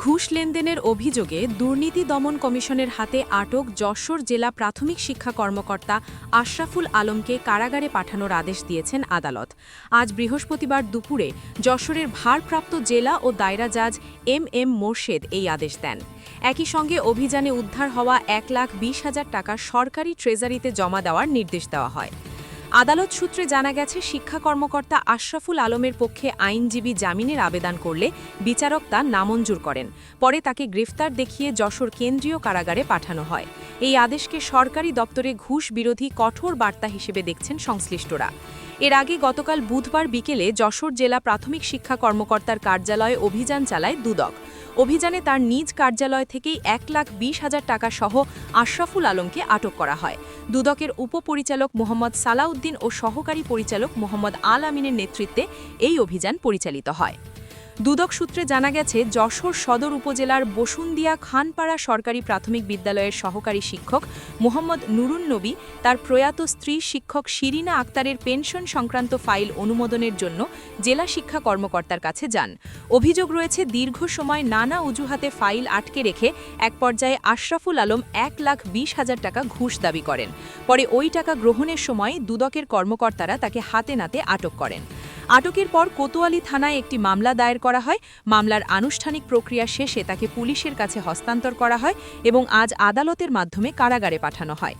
ঘুষ লেনদেনের অভিযোগে দুর্নীতি দমন কমিশনের হাতে আটক যশোর জেলা প্রাথমিক শিক্ষা কর্মকর্তা আশরাফুল আলমকে কারাগারে পাঠানোর আদেশ দিয়েছেন আদালত। আজ বৃহস্পতিবার দুপুরে যশোরের ভারপ্রাপ্ত জেলা ও দায়রা জাজ এম মোর্শেদ এই আদেশ দেন। একই সঙ্গে অভিযানে উদ্ধার হওয়া 1,20,000 টাকা সরকারি ট্রেজারিতে জমা দেওয়ার নির্দেশ দেওয়া হয়। আদালত সূত্রে জানা গেছে, শিক্ষা কর্মকর্তা আশরাফুল আলমের পক্ষে আইনজীবী জামিনের আবেদন করলে বিচারক তা নামঞ্জুর করেন। পরে তাকে গ্রেফতার দেখিয়ে যশোর কেন্দ্রীয় কারাগারে পাঠানো হয়। এই আদেশকে সরকারি দপ্তরে ঘুষ বিরোধী কঠোর বার্তা হিসেবে দেখছেন সংশ্লিষ্টরা। এর আগে গতকাল বুধবার বিকেলে যশোর জেলা প্রাথমিক শিক্ষা কর্মকর্তার কার্যালয়ে অভিযান চালায় দুদক। অভিযানে তার নিজ কার্যালয় থেকেই 1,20,000 টাকা সহ আশরাফুল আলমকে আটক করা হয়। দুদকের উপপরিচালক মোহাম্মদ সালাউদ্দিন ও সহকারী পরিচালক মোহাম্মদ আল আমিনের নেতৃত্বে এই অভিযান পরিচালিত হয়। দুদক সূত্রে জানা গেছে, যশোর সদর উপজেলার বসুন্দিয়া খানপাড়া সরকারি প্রাথমিক বিদ্যালয়ের সহকারী শিক্ষক মোহাম্মদ নুরুন নবী তার প্রয়াত স্ত্রী শিক্ষক শিরিনা আক্তারের পেনশন সংক্রান্ত ফাইল অনুমোদনের জন্য জেলা শিক্ষা কর্মকর্তার কাছে যান। অভিযোগ রয়েছে, দীর্ঘ সময় নানা অজুহাতে ফাইল আটকে রেখে এক পর্যায়ে আশরাফুল আলম 1,20,000 টাকা ঘুষ দাবি করেন। পরে ওই টাকা গ্রহণের সময় দুদকের কর্মকর্তারা তাকে হাতে নাতে আটক করেন। আটকের পর কোতোয়ালি থানায় একটি মামলা দায়ের করা হয়। মামলার আনুষ্ঠানিক প্রক্রিয়া শেষে তাকে পুলিশের কাছে হস্তান্তর করা হয় এবং আজ আদালতের মাধ্যমে কারাগারে পাঠানো হয়।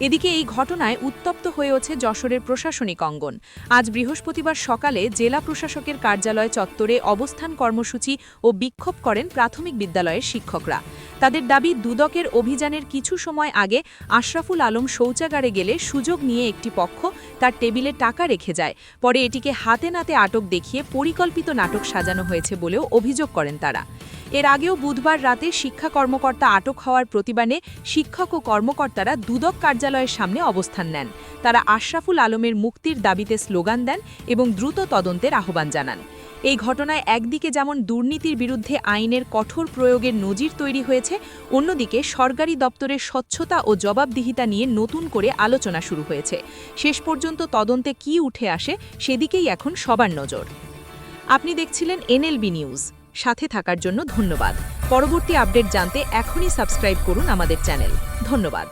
এদিকে এই ঘটনায় উত্তপ্ত হয়ে ওঠে যশোরের প্রশাসনিক অঙ্গন। আজ বৃহস্পতিবার সকালে জেলা প্রশাসকের কার্যালয় চত্বরে অবস্থান কর্মসূচি ও বিক্ষোভ করেন প্রাথমিক বিদ্যালয়ের শিক্ষকরা। তাদের দাবি, দুদকের অভিযানের কিছু সময় আগে আশরাফুল আলম শৌচাগারে গেলে সুযোগ নিয়ে একটি পক্ষ তার টেবিলে টাকা রেখে যায়। পরে এটিকে হাতে নাতে আটক দেখিয়ে পরিকল্পিত নাটক সাজানো হয়েছে বলেও অভিযোগ করেন তারা। এর আগেও বুধবার রাতে শিক্ষা কর্মকর্তা আটক হওয়ার প্রতিবাদে শিক্ষক ও কর্মকর্তারা দুদক কার্যালয়ের সামনে অবস্থান নেন। তারা আশরাফুল আলমের মুক্তির দাবিতে স্লোগান দেন এবং দ্রুত তদন্তের আহ্বান জানান। এই ঘটনায় একদিকে যেমন দুর্নীতির বিরুদ্ধে আইনের কঠোর প্রয়োগের নজির তৈরি হয়েছে, অন্যদিকে সরকারি দপ্তরের স্বচ্ছতা ও জবাবদিহিতা নিয়ে নতুন করে আলোচনা শুরু হয়েছে। শেষ পর্যন্ত তদন্তে কী উঠে আসে সেদিকেই এখন সবার নজর। আপনি দেখছিলেন এনএলবি নিউজ। সাথে থাকার জন্য ধন্যবাদ। পরবর্তী আপডেট জানতে এখনই সাবস্ক্রাইব করুন আমাদের চ্যানেল। ধন্যবাদ।